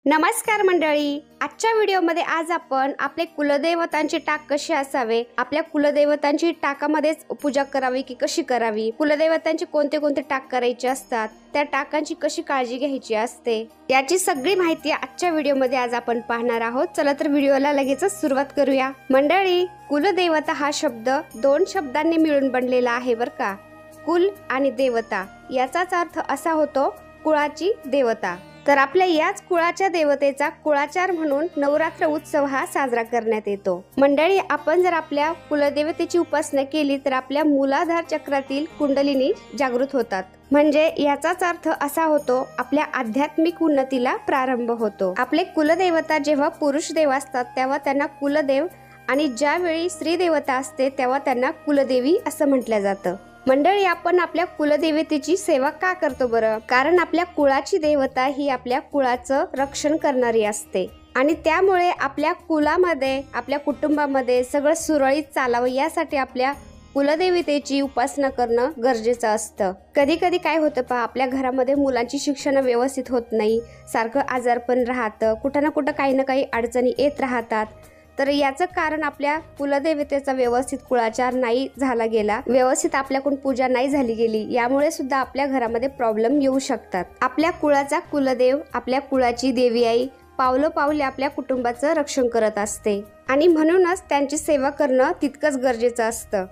नमस्कार मंडळी, आजच्या व्हिडिओमध्ये आज आपण आपले कुलदेवतांचे टाक कसे असावे, आपल्या कुलदेवतांची टाकामध्येच पूजा करावी की कशी करावी, कुलदेवतांचे कोणते कोणते टाक करायचे असतात, त्या टाकांची कशी काळजी घ्यायची असते, याची सगळी माहिती आजच्या व्हिडिओमध्ये आज आपण पाहणार आहोत। चला तर व्हिडिओला लगेचच सुरुवात करूया। मंडळी, कुलदेवता हा शब्द दोन शब्दांनी मिळून बनलेला आहे बर का। कुल आणि देवता याचाच अर्थ असा होतो कुळाची देवता। तर आपल्या याच कुळाच्या देवतेचा कुळाचार म्हणून नवरात्र उत्सव हा साजरा करण्यात येतो। मंडळी, आपण जर आपल्या कुलदेवतेची उपासना केली तर आपल्या मूलाधार चक्रातील कुंडलिनी जागृत होतात। म्हणजे याचाच अर्थ असा होतो आपल्या आध्यात्मिक उन्नतीला प्रारंभ होतो। आपले कुलदेवता जेव्हा पुरुष देव असतात तेव्हा त्यांना कुलदेव आणि ज्यावेळी स्त्री देवता असते तेव्हा त्यांना कुलदेवी असं म्हटलं जातं। मंडळी, आपण आपल्या कुलदेवतेची सेवा का करतो बरं? कारण आपल्या कुळाची देवता ही आपल्या कुळाचं रक्षण करणारी असते आणि त्यामुळे आपल्या कुलामध्ये, आपल्या कुटुंबामध्ये सगळं सुरळीत चालावं यासाठी आपल्या कुलदेवतेची उपासना करणं गरजेचं असतं। कधी कधी काय होतं पहा, आपल्या घरामध्ये मुलांची शिक्षण व्यवस्थित होत नाही, सारखं आजारपण राहतं, कुठं ना कुठं काही ना काही अडचणी येत राहतात। तर याचं कारण आपल्या कुलदेवतेचा व्यवस्थित कुळाचार नाही झाला गेला, व्यवस्थित आपल्याकडून पूजा नाही झाली गेली, यामुळे सुद्धा आपल्या घरामध्ये प्रॉब्लेम येऊ शकतात। आपल्या कुळाचा कुलदेव, आपल्या कुळाची देवी आई पावलं पावले आपल्या कुटुंबाचं रक्षण करत असते आणि म्हणूनच त्यांची सेवा करणं तितकंच गरजेचं असतं।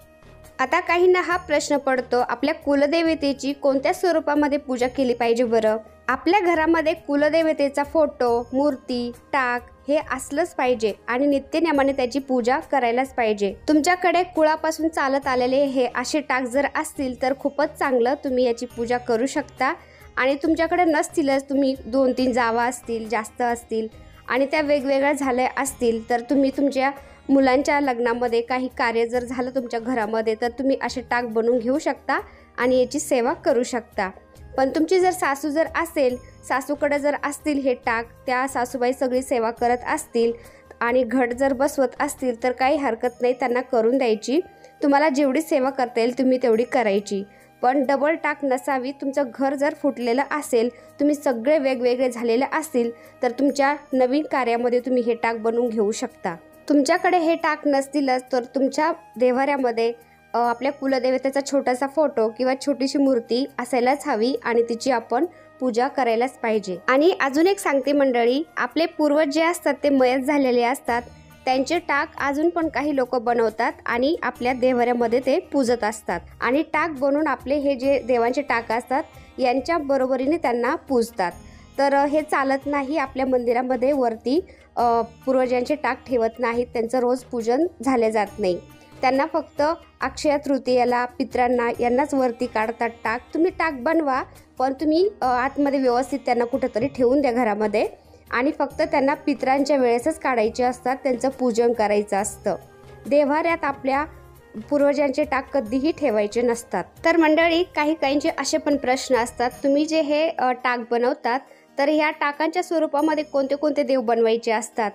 आता काहींना हा प्रश्न पडतो, आपल्या कुलदेवतेची कोणत्या स्वरूपामध्ये पूजा केली पाहिजे बरं? आपल्या घरामध्ये कुलदेवतेचा फोटो, मूर्ती, टाक हे असलंच पाहिजे आणि नित्यनेमाने त्याची पूजा करायलाच पाहिजे। तुमच्याकडे कुळापासून चालत आलेले हे असे टाक जर असतील तर खूपच चांगलं, तुम्ही याची पूजा करू शकता। आणि तुमच्याकडे नसतीलच, तुम्ही 2-3 जावा असतील, जास्त असतील आणि त्या वेगवेगळ्या झाल्या असतील तर तुम्ही तुमच्या मुलांच्या लग्नामध्ये काही कार्य जर झालं तुमच्या घरामध्ये तर तुम्ही असे टाक बनवून घेऊ शकता आणि याची सेवा करू शकता। पण तुमची जर सासू जर असेल, सासूकडे जर असतील हे टाक, त्या सासूबाई सगळी सेवा करत असतील आणि घट जर बसवत असतील तर काही हरकत नाही, त्यांना करून द्यायची। तुम्हाला जेवढी सेवा करता येईल तुम्ही तेवढी करायची, पण डबल टाक नसावी। तुमचं घर जर फुटलेलं असेल, तुम्ही सगळे वेगवेगळे झालेले असतील तर तुमच्या नवीन कार्यामध्ये तुम्ही हे टाक बनवून घेऊ शकता। तुमच्याकडे हे टाक नसतीलच तर तुमच्या देव्हाऱ्यामध्ये आपल्या कुलदेवतेचा छोटासा फोटो किंवा छोटीशी मूर्ती असायलाच हवी आणि तिची आपण पूजा करायलाच पाहिजे। आणि अजून एक सांगते मंडळी, आपले पूर्वज जे असतात ते मयत झालेले असतात, त्यांचे टाक अजून पण काही लोक बनवतात आणि आपल्या देव्हाऱ्यामध्ये ते पूजत असतात आणि टाक बनवून आपले हे जे देवांचे टाक असतात यांच्या बरोबरीने त्यांना पूजतात। तर हे चालत नाही, आपल्या मंदिरामध्ये वरती पूर्वजांचे टाक ठेवत नाहीत, त्यांचं रोज पूजन झाले जात नाही। त्यांना फक्त अक्षय तृतीयेला, पित्रांना यांनाच वरती काढतात टाक। तुम्ही टाक बनवा पण तुम्ही आतमध्ये व्यवस्थित त्यांना कुठेतरी ठेवून द्या घरामध्ये आणि फक्त त्यांना पित्रांच्या वेळेसच काढायचे असतात, त्यांचं पूजन करायचं असतं। देव्हाऱ्यात आपल्या पूर्वजांचे टाक कधीही ठेवायचे नसतात। तर मंडळी, काहींचे असे पण प्रश्न असतात, तुम्ही जे हे टाक बनवतात तर ह्या टाकांच्या स्वरूपामध्ये कोणते कोणते देव बनवायचे असतात?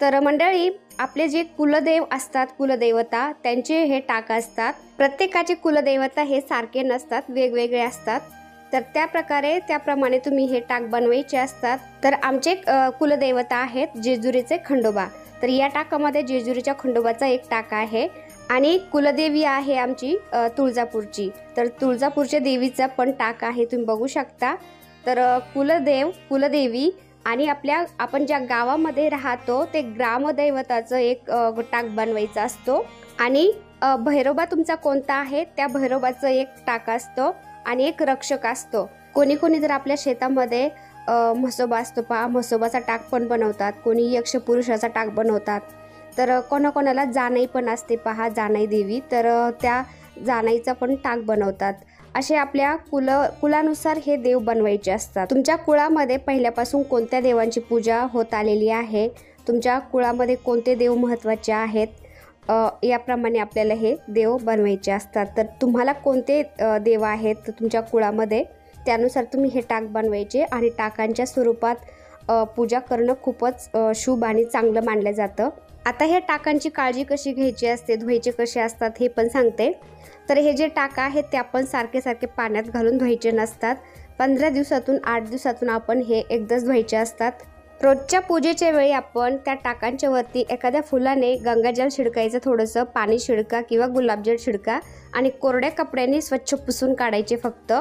तर मंडळी, आपले जे कुलदेव असतात, कुलदेवता, त्यांचे हे टाक असतात। प्रत्येकाचे कुलदेवता हे सारखे नसतात, वेगवेगळे असतात। तर त्या प्रकारे त्याप्रमाणे तुम्ही हे टाक बनवायचे असतात। तर आमचे कुलदेवता आहेत जेजुरीचे खंडोबा, तर या टाकामध्ये जेजुरीच्या खंडोबाचा एक टाक आहे आणि कुलदेवी आहे आमची तुळजापूरची, तर तुळजापूरच्या देवीचा पण टाक आहे, तुम्ही बघू शकता। तर कुलदेव, कुलदेवी आणि आपण ज्या गावामध्ये राहतो ते ग्रामदैवताचं एक टाक बनवायचा असतो आणि भैरोबा तुमचा कोणता आहे त्या भैरोबाचं एक टाक असतो आणि एक रक्षक असतो। कोणी कोणी जर आपल्या शेतामध्ये म्हसोबा असतो पहा, म्हसोबाचा टाक पण बनवतात, कोणी यक्ष पुरुषाचा टाक बनवतात, तर कोणाकोणाला जानाई पण असते पहा, जानाई देवी, तर त्या जानाईचा पण टाक बनवतात। असे आपल्या कुलानुसार हे देव बनवायचे असतात। तुमच्या कुळामध्ये पहिल्यापासून कोणत्या देवांची पूजा होत आलेली आहे, तुमच्या कुळामध्ये कोणते देव महत्त्वाचे आहेत, याप्रमाणे आपल्याला हे देव बनवायचे असतात। तर तुम्हाला कोणते देव आहेत तुमच्या कुळामध्ये त्यानुसार तुम्ही हे टाक बनवायचे आणि टाकांच्या स्वरूपात पूजा करणं खूपच शुभ आणि चांगलं मानलं जातं। आता ह्या टाकांची काळजी कशी घ्यायची असते, धुवायचे कसे असतात हे पण सांगते। तर हे जे टाक आहेत ते आपण सारखे सारखे पाण्यात घालून धुवायचे नसतात, 15 दिवसातून 8 दिवसातून आपण हे एकदाच धुवायचे असतात। रोजच्या पूजेच्या वेळी आपण त्या टाकांच्या वरती एखाद्या फुलाने गंगाजल शिडकायचं, थोडंसं पाणी शिडका किंवा गुलाबजल शिडका आणि कोरड्या कपड्यांनी स्वच्छ पुसून काढायचे फक्त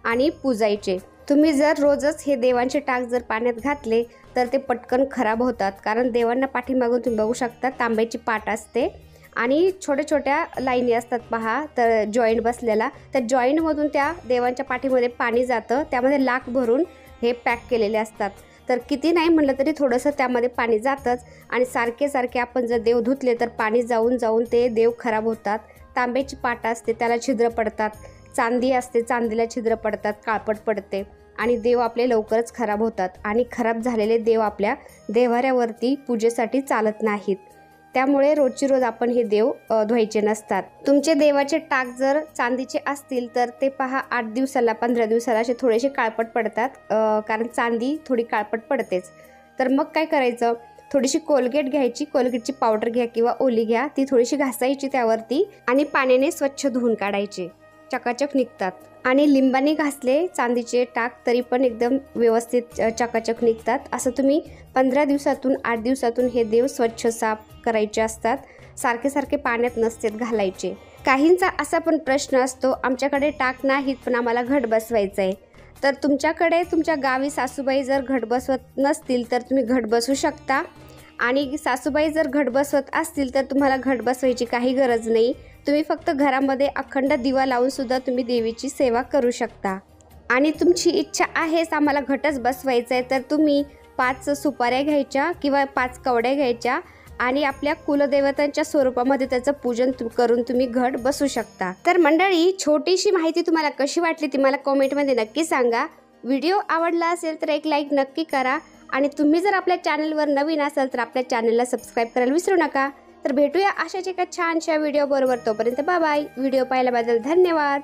आणि पुजायचे। तुम्ही जर रोजच हे देवांचे टाक जर पाण्यात घातले तर ते पटकन खराब होतात, कारण देवांना पाठीमागून तुम्ही बघू शकता तांब्याची पाट असते आणि छोट्या छोट्या लाईनी असतात पहा, तर जॉईंट बसलेला, त्या जॉईंटमधून त्या देवांच्या पाठीमध्ये पाणी जातं, त्यामध्ये लाख भरून हे पॅक केलेले असतात। तर किती नाही म्हटलं तरी थोडंसं त्यामध्ये पाणी जातंच आणि सारखे सारखे आपण जर देव धुतले तर पाणी जाऊन जाऊन ते देव खराब होतात। तांब्याची पाट असते त्याला छिद्र पडतात, चांदी असते चांदीला छिद्र पडतात, काळपट पडते आणि देव आपले लवकरच खराब होतात आणि खराब झालेले देव आपल्या देव्हाऱ्यावरती पूजेसाठी चालत नाहीत। त्यामुळे रोजची रोज आपण हे देव धुवायचे नसतात। तुमचे देवाचे टाक जर चांदीचे असतील तर ते पहा 8 दिवसाला 15 दिवसाला असे थोडेसे काळपट पडतात, कारण चांदी थोडी काळपट पडतेच। तर मग काय करायचं, थोडीशी कोलगेट घ्यायची, कोलगेटची पावडर घ्या किंवा ओली घ्या, ती थोडीशी घासायची त्यावरती आणि पाण्याने स्वच्छ धुवून काढायचे, चकाचक निघतात। आणि लिंबाने घासले चांदीचे टाक तरी पण एकदम व्यवस्थित चकाचक निघतात। असं तुम्ही 15 दिवसातून 8 दिवसातून हे देव स्वच्छ साफ करायचे असतात, सारखे सारखे पाण्यात नसतेत घालायचे। काहींचा असा पण प्रश्न असतो, आमच्याकडे टाक नाहीत पण आम्हाला घट बसवायचं आहे। तर तुमच्याकडे तुमच्या गावी सासूबाई जर घट बसवत नसतील तर तुम्ही घट बसवू शकता, आणि सासूबाई जर घट बसवत असतील तर तुम्हाला घट बसवायची काही गरज नाही। तुम्ही फक्त घरामध्ये अखंड दिवा लावून सुद्धा तुम्ही देवीची सेवा करू शकता। आणि तुमची इच्छा आहेच आम्हाला घटच बसवायचं आहे तर तुम्ही 5 सुपाऱ्या घ्यायच्या किंवा 5 कवड्या घ्यायच्या आणि आपल्या कुलदेवतांच्या स्वरूपामध्ये त्याचं पूजन करून तुम्ही घट बसू शकता। तर मंडळी, छोटीशी माहिती तुम्हाला कशी वाटली ती मला कमेंटमध्ये नक्की सांगा। व्हिडिओ आवडला असेल तर एक लाईक नक्की करा आणि तुम्ही जर आपल्या चॅनलवर नवीन असाल तर आपल्या चॅनलला सबस्क्राईब करायला विसरू नका। तर भेटूया अशाच एका छानशा व्हिडिओ बरोबर, तोपर्यंत बाय बाय। व्हिडिओ पाहिल्याबद्दल धन्यवाद।